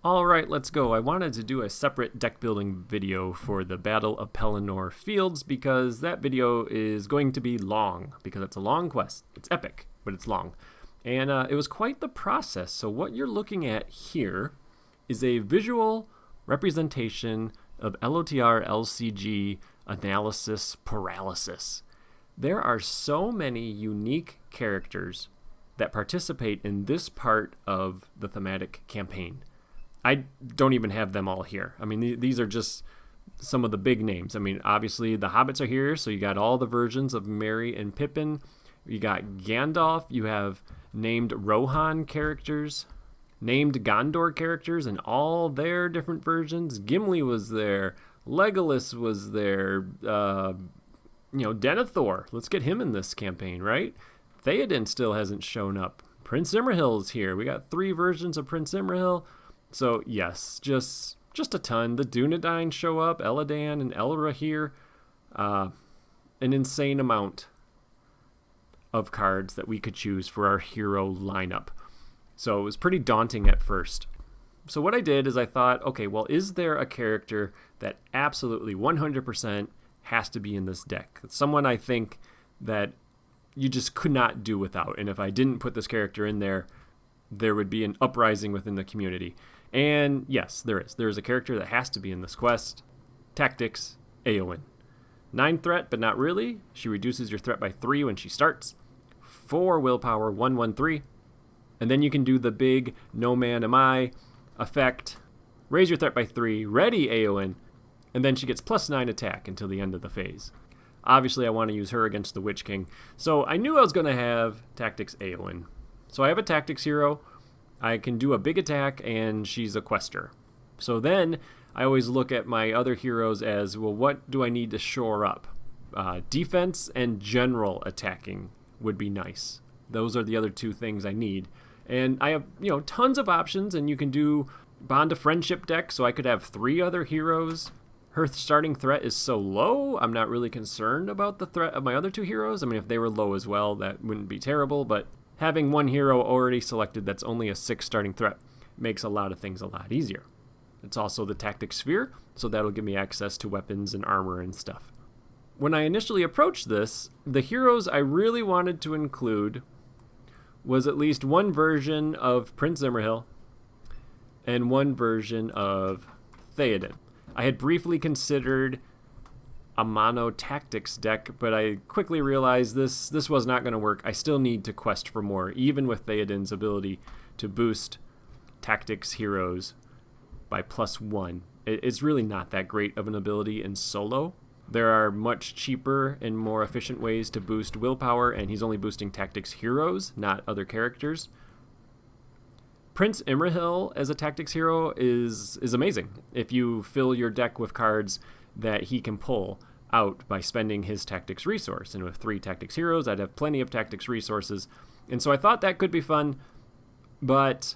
All right, let's go. I wanted to do a separate deck building video for the Battle of Pelennor Fields because that video is going to be long because it's a long quest. It's epic, but it's long. And it was quite the process. So what you're looking at here is a visual representation of LOTR LCG analysis paralysis. There are so many unique characters that participate in this part of the thematic campaign. I don't even have them all here. I mean, these are just some of the big names. I mean, obviously the hobbits are here, so you got all the versions of Merry and Pippin. You got Gandalf. You have named Rohan characters, named Gondor characters, and all their different versions. Gimli was there. Legolas was there. Denethor. Let's get him in this campaign, right? Theoden still hasn't shown up. Prince Imrahil's here. We got 3 versions of Prince Imrahil. So yes, just a ton. The Dunedain show up, Eladan and Elra here. An insane amount of cards that we could choose for our hero lineup. So it was pretty daunting at first. So what I did is I thought, okay, well, is there a character that absolutely 100% has to be in this deck? Someone I think that you just could not do without. And if I didn't put this character in there, there would be an uprising within the community. And yes, there is. There is a character that has to be in this quest. Tactics, Éowyn. 9 threat, but not really. She reduces your threat by 3 when she starts. 4 willpower, 1/1/3. And then you can do the big No Man Am I effect. Raise your threat by 3, ready Éowyn, and then she gets +9 attack until the end of the phase. Obviously, I want to use her against the Witch King. So I knew I was going to have Tactics Éowyn. So I have a Tactics hero. I can do a big attack, and she's a quester. So then I always look at my other heroes as, well, what do I need to shore up? Defense and general attacking would be nice. Those are the other 2 things I need. And I have, tons of options, and you can do Bond of Friendship deck, so I could have 3 other heroes. Her starting threat is so low, I'm not really concerned about the threat of my other 2 heroes. I mean, if they were low as well, that wouldn't be terrible, but having one hero already selected that's only a 6 starting threat makes a lot of things a lot easier. It's also the Tactic Sphere, so that'll give me access to weapons and armor and stuff. When I initially approached this, the heroes I really wanted to include was at least one version of Prince Imrahil and one version of Theoden. I had briefly considered a mono tactics deck, but I quickly realized this was not going to work. I still need to quest for more, even with Theoden's ability to boost tactics heroes by +1. It's really not that great of an ability in solo. There are much cheaper and more efficient ways to boost willpower, and he's only boosting tactics heroes, not other characters. Prince Imrahil as a tactics hero is amazing if you fill your deck with cards that he can pull out by spending his tactics resource. And with 3 tactics heroes, I'd have plenty of tactics resources. And so I thought that could be fun, but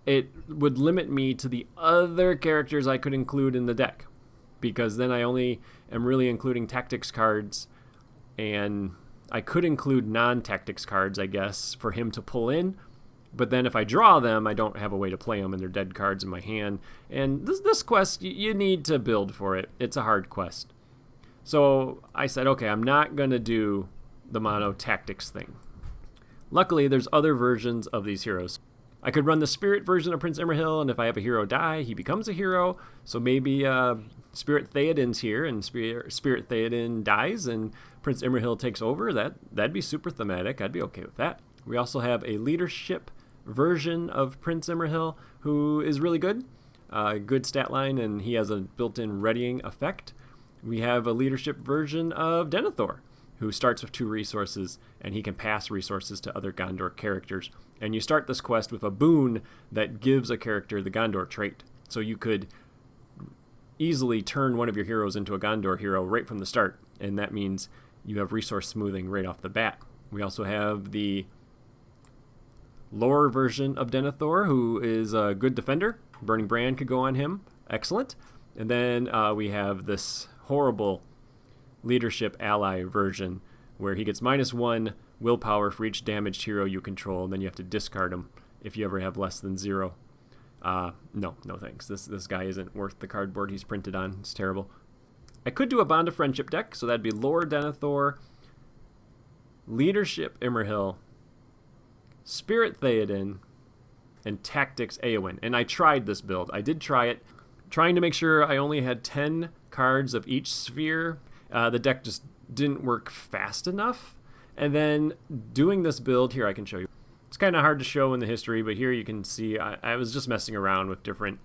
it would limit me to the other characters I could include in the deck, because then I only am really including tactics cards, and I could include non-tactics cards, I guess, for him to pull in. But then if I draw them, I don't have a way to play them, and they're dead cards in my hand. And this quest, you need to build for it. It's a hard quest. So I said, okay, I'm not going to do the mono tactics thing. Luckily, there's other versions of these heroes. I could run the Spirit version of Prince Imrahil, and if I have a hero die, he becomes a hero. So maybe Spirit Theoden's here, and Spirit Theoden dies, and Prince Imrahil takes over. That'd be super thematic. I'd be okay with that. We also have a leadership version of Prince Imrahil who is really good. Good stat line, and he has a built-in readying effect. We have a leadership version of Denethor, who starts with 2 resources, and he can pass resources to other Gondor characters. And you start this quest with a boon that gives a character the Gondor trait. So you could easily turn one of your heroes into a Gondor hero right from the start, and that means you have resource smoothing right off the bat. We also have the lore version of Denethor, who is a good defender. Burning Brand could go on him. Excellent. And then we have this horrible leadership ally version where he gets -1 willpower for each damaged hero you control, and then you have to discard him if you ever have less than 0. No thanks. This guy isn't worth the cardboard he's printed on. It's terrible. I could do a Bond of Friendship deck, so that'd be Lore Denethor, Leadership Imrahil, Spirit Theoden, and Tactics Eowyn. And I tried this build. I did try it, trying to make sure I only had 10 cards of each sphere. The deck just didn't work fast enough. And then doing this build, here I can show you. It's kind of hard to show in the history, but here you can see I was just messing around with different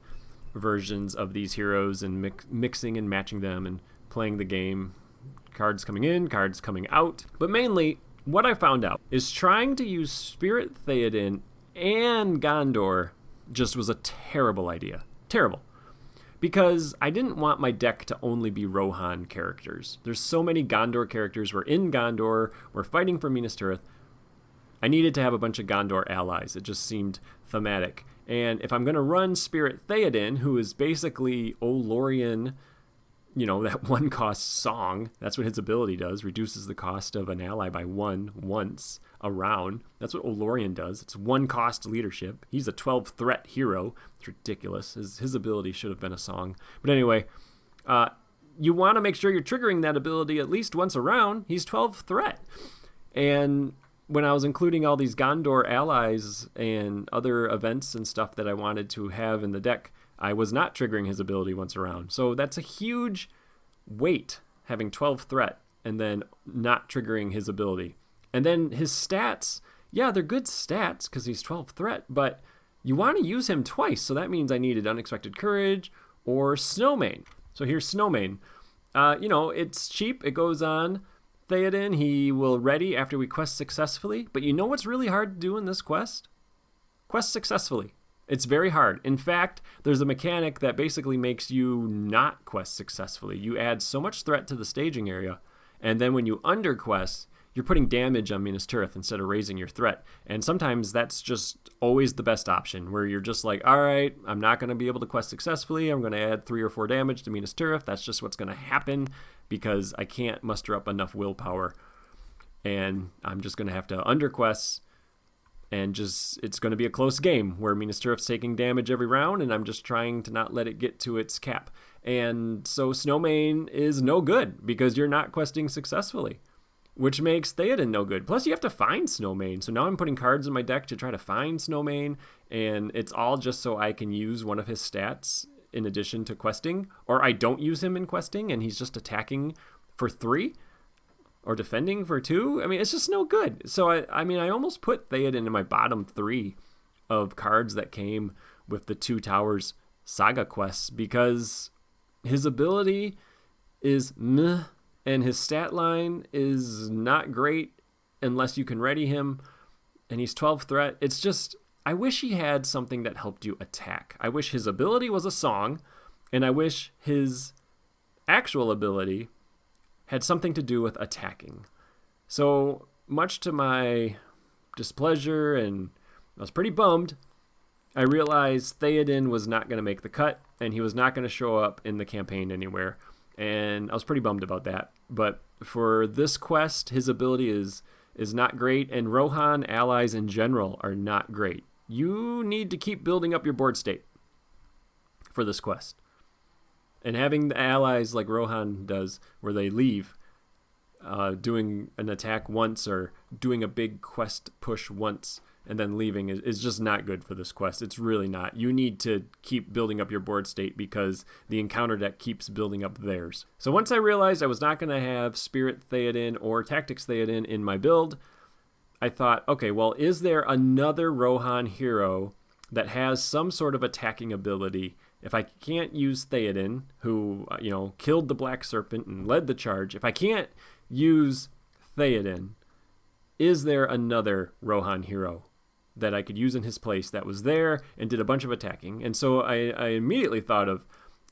versions of these heroes and mixing and matching them and playing the game. Cards coming in, cards coming out. But mainly, what I found out is trying to use Spirit Theoden and Gondor just was a terrible idea. Terrible. Because I didn't want my deck to only be Rohan characters. There's so many Gondor characters. We're in Gondor. We're fighting for Minas Tirith. I needed to have a bunch of Gondor allies. It just seemed thematic. And if I'm going to run Spirit Theoden, who is basically Olorian, that one cost song, that's what his ability does, reduces the cost of an ally by 1 once a round. That's what Olorian does. It's 1 cost leadership. He's a 12 threat hero. It's ridiculous. His ability should have been a song. But anyway, you want to make sure you're triggering that ability at least once a round. He's 12 threat. And when I was including all these Gondor allies and other events and stuff that I wanted to have in the deck, I was not triggering his ability once around. So that's a huge weight, having 12 threat and then not triggering his ability. And then his stats, yeah, they're good stats because he's 12 threat, but you want to use him twice. So that means I needed Unexpected Courage or Snowmane. So here's Snowmane. It's cheap. It goes on Theoden. He will ready after we quest successfully. But you know what's really hard to do in this quest? Quest successfully. It's very hard. In fact, there's a mechanic that basically makes you not quest successfully. You add so much threat to the staging area, and then when you underquest, you're putting damage on Minas Tirith instead of raising your threat. And sometimes that's just always the best option, where you're just like, all right, I'm not going to be able to quest successfully. I'm going to add 3 or 4 damage to Minas Tirith. That's just what's going to happen because I can't muster up enough willpower. And I'm just going to have to underquest. And it's going to be a close game where Minas Tirith's taking damage every round, and I'm just trying to not let it get to its cap. And so Snowmane is no good because you're not questing successfully, which makes Theoden no good. Plus, you have to find Snowmane. So now I'm putting cards in my deck to try to find Snowmane, and it's all just so I can use one of his stats in addition to questing, or I don't use him in questing, and he's just attacking for 3. Or defending for 2. I mean, it's just no good. So, I almost put Theoden in my bottom 3 of cards that came with the 2 Towers saga quests because his ability is meh, and his stat line is not great unless you can ready him, and he's 12 threat. It's just, I wish he had something that helped you attack. I wish his ability was a song, and I wish his actual ability had something to do with attacking. So, much to my displeasure, and I was pretty bummed, I realized Theoden was not going to make the cut, and he was not going to show up in the campaign anywhere. And I was pretty bummed about that. But for this quest, his ability is not great, and Rohan allies in general are not great. You need to keep building up your board state for this quest. And having the allies like Rohan does, where they leave, doing an attack once or doing a big quest push once and then leaving is just not good for this quest. It's really not. You need to keep building up your board state because the encounter deck keeps building up theirs. So once I realized I was not going to have Spirit Theoden or Tactics Theoden in my build, I thought, okay, well, is there another Rohan hero that has some sort of attacking ability? If I can't use Theoden, who, killed the Black Serpent and led the charge, if I can't use Theoden, is there another Rohan hero that I could use in his place that was there and did a bunch of attacking? And so I immediately thought of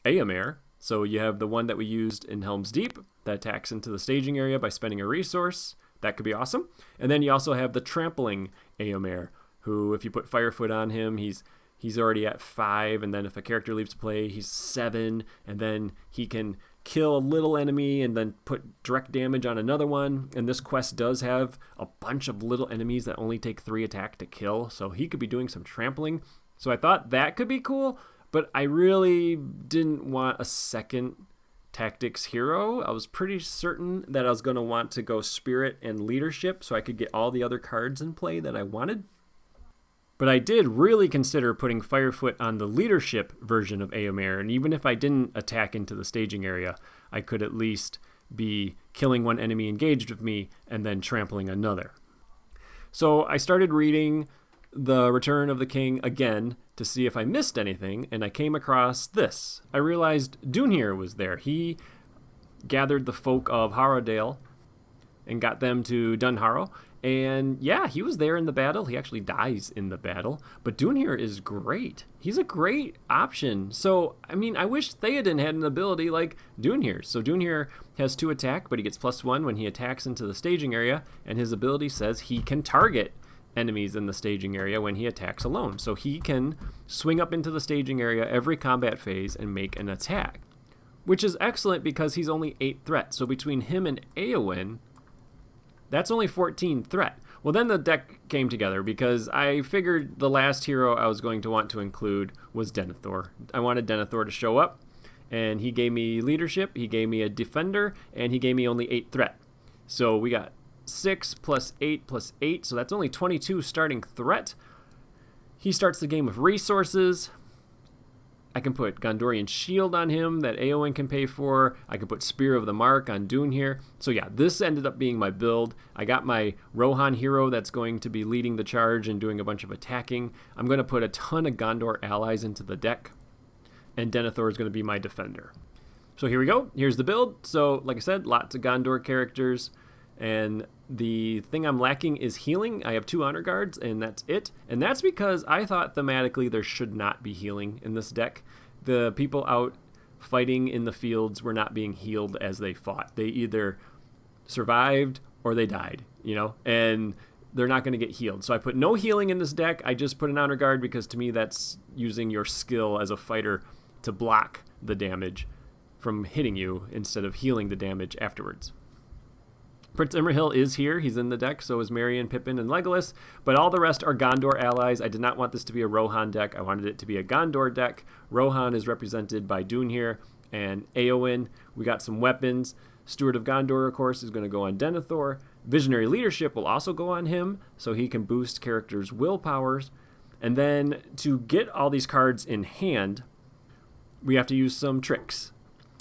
Eomer. So you have the one that we used in Helm's Deep that attacks into the staging area by spending a resource. That could be awesome. And then you also have the Trampling Eomer, who, if you put Firefoot on him, he's already at 5, and then if a character leaves play, he's 7, and then he can kill a little enemy and then put direct damage on another one. And this quest does have a bunch of little enemies that only take 3 attack to kill, so he could be doing some trampling. So I thought that could be cool, but I really didn't want a second tactics hero. I was pretty certain that I was going to want to go spirit and leadership so I could get all the other cards in play that I wanted. But I did really consider putting Firefoot on the leadership version of Eomer, and even if I didn't attack into the staging area, I could at least be killing one enemy engaged with me and then trampling another. So I started reading The Return of the King again to see if I missed anything, and I came across this. I realized Dunhir was there. He gathered the folk of Harrowdale and got them to Dunharrow. And yeah, he was there in the battle. He actually dies in the battle. But Dunhir is great. He's a great option. So, I mean, I wish Theoden had an ability like Dunhir. So Dunhir has 2 attack, but he gets +1 when he attacks into the staging area. And his ability says he can target enemies in the staging area when he attacks alone. So he can swing up into the staging area every combat phase and make an attack. Which is excellent because he's only 8 threat. So between him and Éowyn, that's only 14 threat. Well, then the deck came together because I figured the last hero I was going to want to include was Denethor. I wanted Denethor to show up, and he gave me leadership, he gave me a defender, and he gave me only 8 threat. So we got 6 + 8 + 8, so that's only 22 starting threat. He starts the game with resources. I can put Gondorian Shield on him that Éowyn can pay for. I can put Spear of the Mark on Dunhir. So yeah, this ended up being my build. I got my Rohan hero that's going to be leading the charge and doing a bunch of attacking. I'm going to put a ton of Gondor allies into the deck, and Denethor is going to be my defender. So here we go. Here's the build. So like I said, lots of Gondor characters, and the thing I'm lacking is healing. I have 2 honor guards, and that's it. And that's because I thought thematically there should not be healing in this deck. The people out fighting in the fields were not being healed as they fought. They either survived or they died, and they're not going to get healed. So I put no healing in this deck. I just put an honor guard because to me that's using your skill as a fighter to block the damage from hitting you instead of healing the damage afterwards. Prince Imrahil is here. He's in the deck, so is Merry, Pippin, and Legolas. But all the rest are Gondor allies. I did not want this to be a Rohan deck. I wanted it to be a Gondor deck. Rohan is represented by Dunhir and Éowyn. We got some weapons. Steward of Gondor, of course, is going to go on Denethor. Visionary Leadership will also go on him, so he can boost characters' willpowers. And then to get all these cards in hand, we have to use some tricks.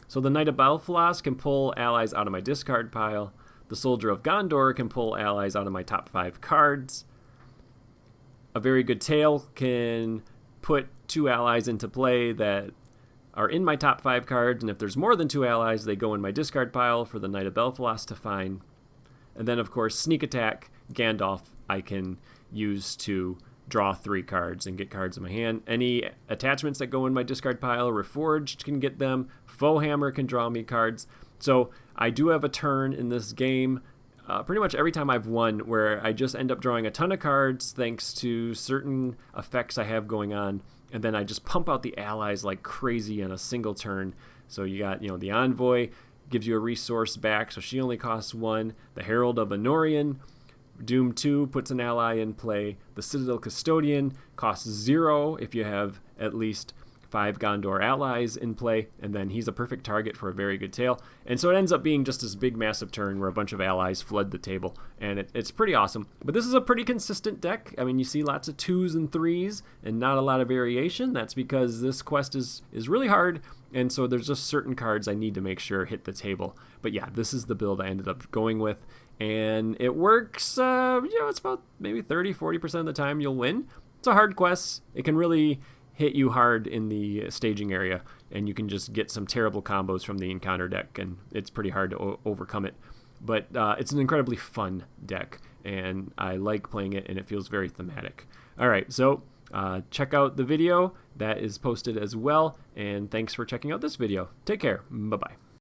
So the Knight of Balfalas can pull allies out of my discard pile. The Soldier of Gondor can pull allies out of my top 5 cards. A Very Good Tale can put 2 allies into play that are in my top 5 cards, and if there's more than 2 allies, they go in my discard pile for the Knight of Balfalas to find. And then, of course, Sneak Attack, Gandalf, I can use to draw 3 cards and get cards in my hand. Any attachments that go in my discard pile, Reforged can get them. Foehammer can draw me cards. So I do have a turn in this game pretty much every time I've won where I just end up drawing a ton of cards thanks to certain effects I have going on, and then I just pump out the allies like crazy in a single turn. So you got, the Envoy gives you a resource back, so she only costs 1. The Herald of Anorian, Doom 2 puts an ally in play. The Citadel Custodian costs 0 if you have at least 5 Gondor allies in play, and then he's a perfect target for A Very Good Tale. And so it ends up being just this big massive turn where a bunch of allies flood the table, and it's pretty awesome. But this is a pretty consistent deck. I mean, you see lots of 2s and 3s and not a lot of variation. That's because this quest is really hard, and so there's just certain cards I need to make sure hit the table. But yeah, this is the build I ended up going with, and it works. It's about maybe 30-40% of the time you'll win. It's a hard quest. It can really hit you hard in the staging area, and you can just get some terrible combos from the encounter deck, and it's pretty hard to overcome it. But it's an incredibly fun deck, and I like playing it, and it feels very thematic. All right, so check out the video that is posted as well, and thanks for checking out this video. Take care. Bye-bye.